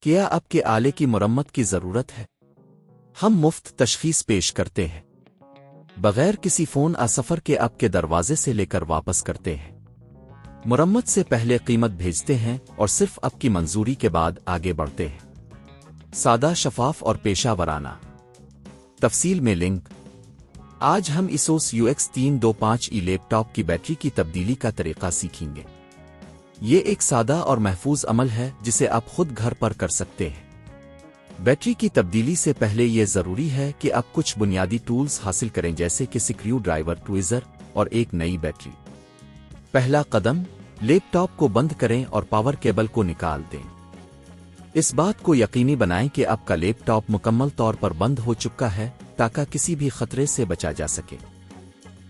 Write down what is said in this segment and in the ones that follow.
کیا آپ کے آلے کی مرمت کی ضرورت ہے؟ ہم مفت تشخیص پیش کرتے ہیں، بغیر کسی فون سفر کے آپ کے دروازے سے لے کر واپس کرتے ہیں۔ مرمت سے پہلے قیمت بھیجتے ہیں اور صرف آپ کی منظوری کے بعد آگے بڑھتے ہیں۔ سادہ، شفاف اور پیشہ ورانہ۔ تفصیل میں لنک۔ آج ہم Asus Ux325E لیپ ٹاپ کی بیٹری کی تبدیلی کا طریقہ سیکھیں گے۔ یہ ایک سادہ اور محفوظ عمل ہے جسے آپ خود گھر پر کر سکتے ہیں۔ بیٹری کی تبدیلی سے پہلے یہ ضروری ہے کہ آپ کچھ بنیادی ٹولز حاصل کریں، جیسے کہ سکریو ڈرائیور، ٹویزر اور ایک نئی بیٹری۔ پہلا قدم، لیپ ٹاپ کو بند کریں اور پاور کیبل کو نکال دیں۔ اس بات کو یقینی بنائیں کہ آپ کا لیپ ٹاپ مکمل طور پر بند ہو چکا ہے تاکہ کسی بھی خطرے سے بچا جا سکے۔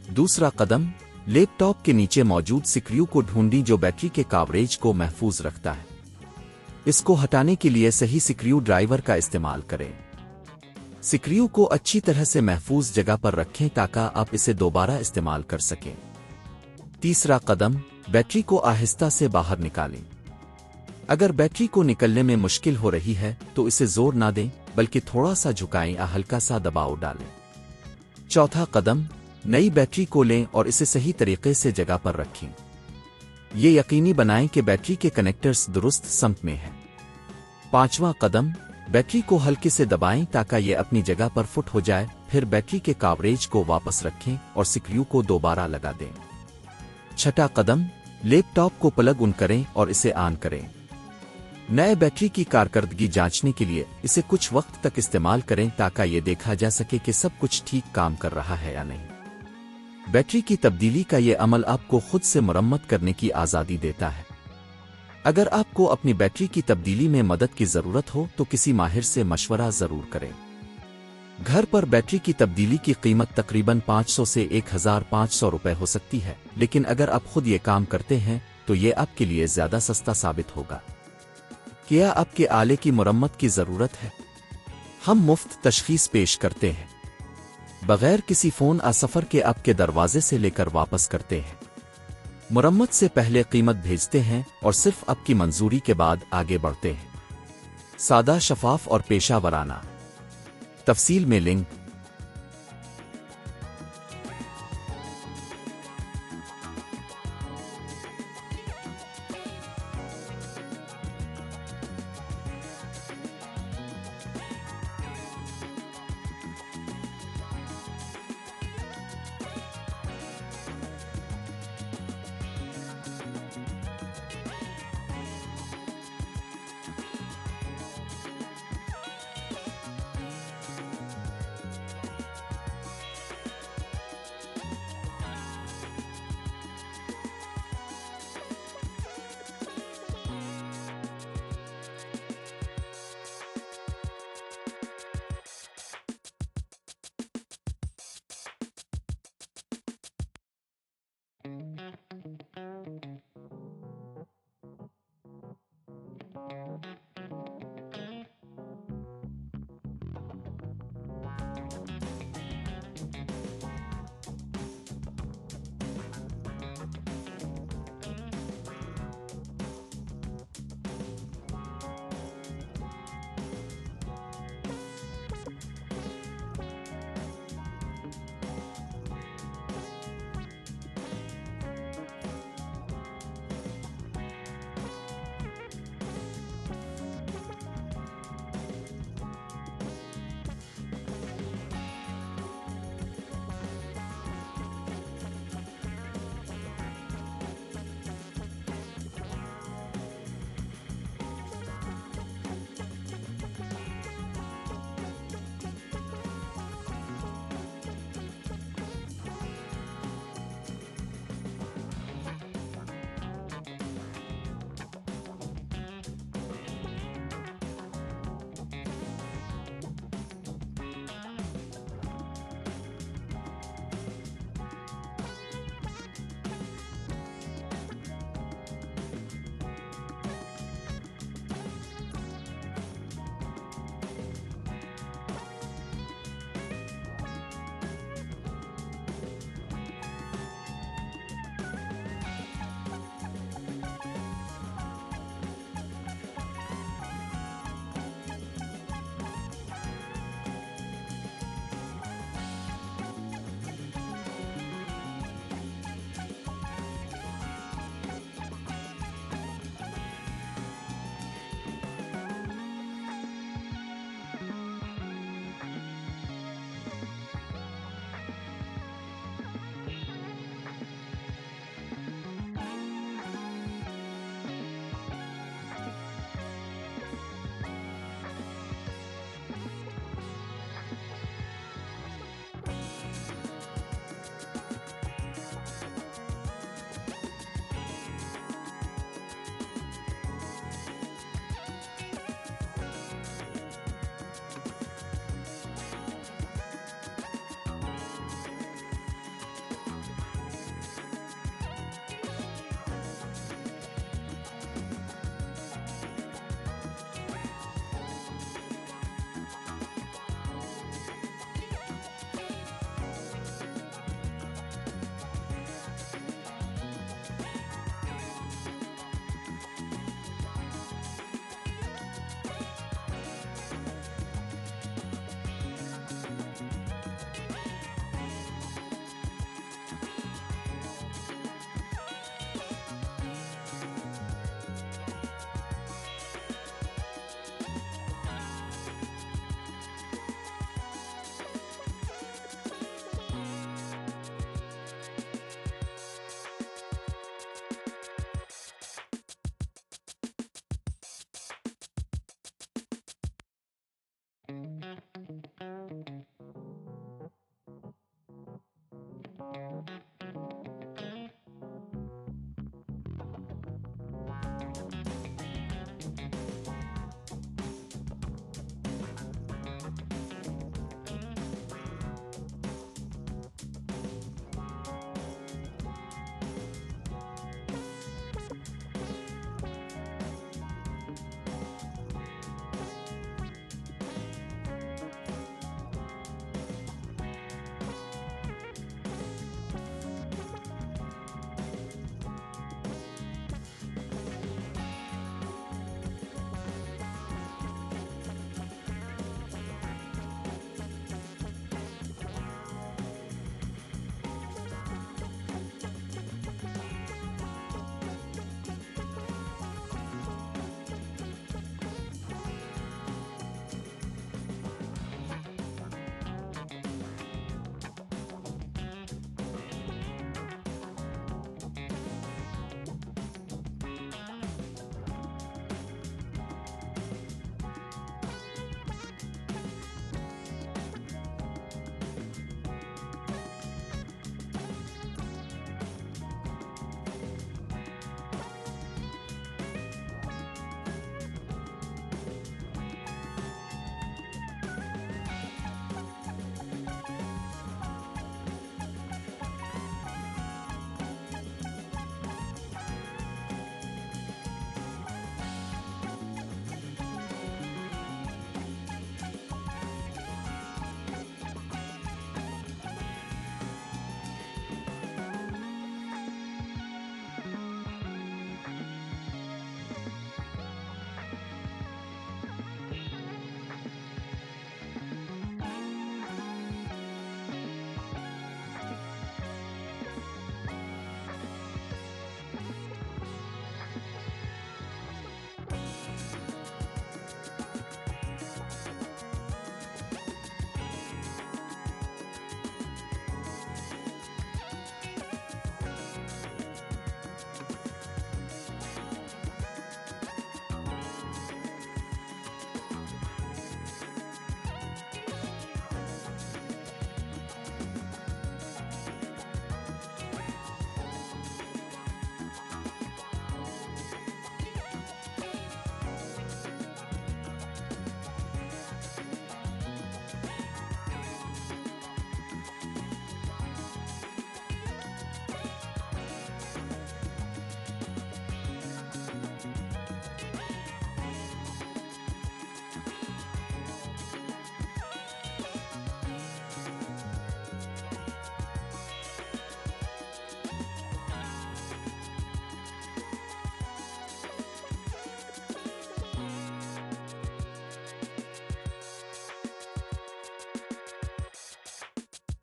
دوسرا قدم، لیپ ٹاپ کے نیچے موجود سکریو کو ڈھونڈیں جو بیٹری کے کاوریج کو محفوظ رکھتا ہے۔ اس کو ہٹانے کے لیے صحیح سکریو ڈرائیور کا استعمال کریں۔ سکریو کو اچھی طرح سے محفوظ جگہ پر رکھیں تاکہ آپ اسے دوبارہ استعمال کر سکیں۔ تیسرا قدم، بیٹری کو آہستہ سے باہر نکالیں۔ اگر بیٹری کو نکلنے میں مشکل ہو رہی ہے تو اسے زور نہ دیں بلکہ تھوڑا سا جھکائیں یا ہلکا سا دباؤ ڈالیں۔ چوتھا قدم، نئی بیٹری کو لیں اور اسے صحیح طریقے سے جگہ پر رکھیں۔ یہ یقینی بنائیں کہ بیٹری کے کنیکٹرز درست سمت میں ہیں۔ پانچواں قدم، بیٹری کو ہلکے سے دبائیں تاکہ یہ اپنی جگہ پر فٹ ہو جائے، پھر بیٹری کے کاوریج کو واپس رکھیں اور سکریو کو دوبارہ لگا دیں۔ چھٹا قدم، لیپ ٹاپ کو پلگ ان کریں اور اسے آن کریں۔ نئے بیٹری کی کارکردگی جانچنے کے لیے اسے کچھ وقت تک استعمال کریں تاکہ یہ دیکھا جا سکے کہ سب کچھ ٹھیک کام کر رہا ہے یا نہیں۔ بیٹری کی تبدیلی کا یہ عمل آپ کو خود سے مرمت کرنے کی آزادی دیتا ہے۔ اگر آپ کو اپنی بیٹری کی تبدیلی میں مدد کی ضرورت ہو تو کسی ماہر سے مشورہ ضرور کریں۔ گھر پر بیٹری کی تبدیلی کی قیمت تقریباً 500 سے 1500 روپے ہو سکتی ہے، لیکن اگر آپ خود یہ کام کرتے ہیں تو یہ آپ کے لیے زیادہ سستا ثابت ہوگا۔ کیا آپ کے آلے کی مرمت کی ضرورت ہے؟ ہم مفت تشخیص پیش کرتے ہیں، بغیر کسی فون سفر کے آپ کے دروازے سے لے کر واپس کرتے ہیں۔ مرمت سے پہلے قیمت بھیجتے ہیں اور صرف آپ کی منظوری کے بعد آگے بڑھتے ہیں۔ سادہ، شفاف اور پیشہ ورانہ۔ تفصیل میں لنک۔